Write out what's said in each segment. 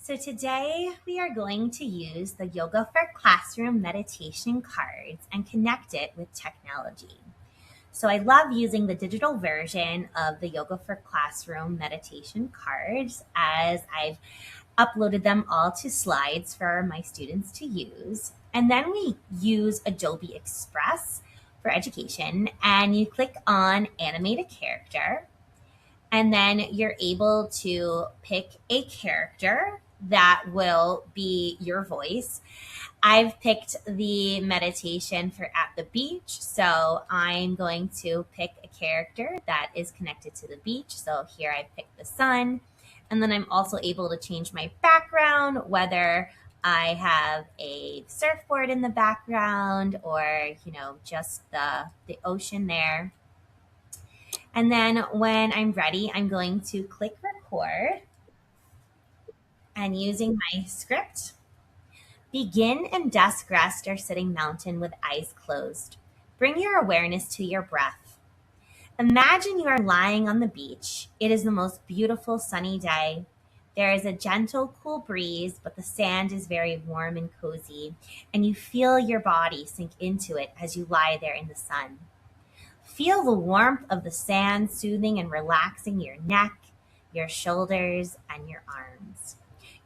So today we are going to use the Yoga for Classroom meditation cards and connect it with technology. So I love using the digital version of the Yoga for Classroom meditation cards as I've uploaded them all to slides for my students to use. And then we use Adobe Express for education, and you click on animate a character, and then you're able to pick a character that will be your voice. I've picked the meditation for at the beach, so I'm going to pick a character that is connected to the beach. So here I picked the sun, and then I'm also able to change my background, whether I have a surfboard in the background or, just the ocean there. And then when I'm ready, I'm going to click record and using my script, begin in desk rest or sitting mountain with eyes closed. Bring your awareness to your breath. Imagine you are lying on the beach. It is the most beautiful sunny day. There is a gentle, cool breeze, but the sand is very warm and cozy, and you feel your body sink into it as you lie there in the sun. Feel the warmth of the sand soothing and relaxing your neck, your shoulders, and your arms.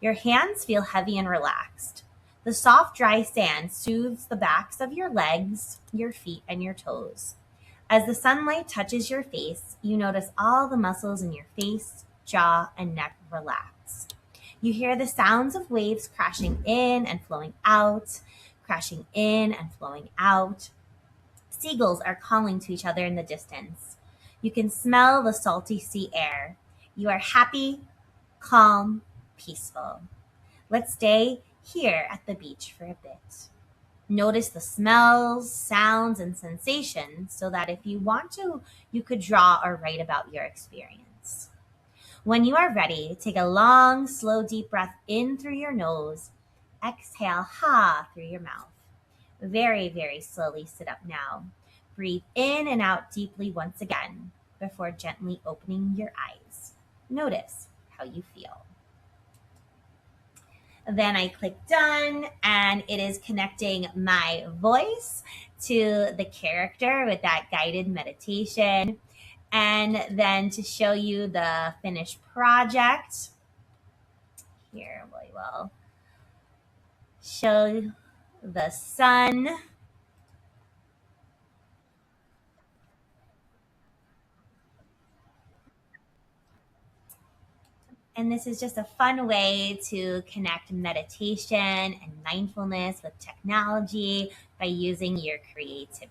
Your hands feel heavy and relaxed. The soft, dry sand soothes the backs of your legs, your feet, and your toes. As the sunlight touches your face, you notice all the muscles in your face, jaw, and neck relax. You hear the sounds of waves crashing in and flowing out, crashing in and flowing out. Seagulls are calling to each other in the distance. You can smell the salty sea air. You are happy, calm, peaceful. Let's stay here at the beach for a bit. Notice the smells, sounds, and sensations so that if you want to, you could draw or write about your experience. When you are ready, take a long, slow, deep breath in through your nose. Exhale, ha, through your mouth. Very, very slowly sit up now. Breathe in and out deeply once again before gently opening your eyes. Notice how you feel. Then I click done, and it is connecting my voice to the character with that guided meditation. And then to show you the finished project, here we will show the sun. And this is just a fun way to connect meditation and mindfulness with technology by using your creativity.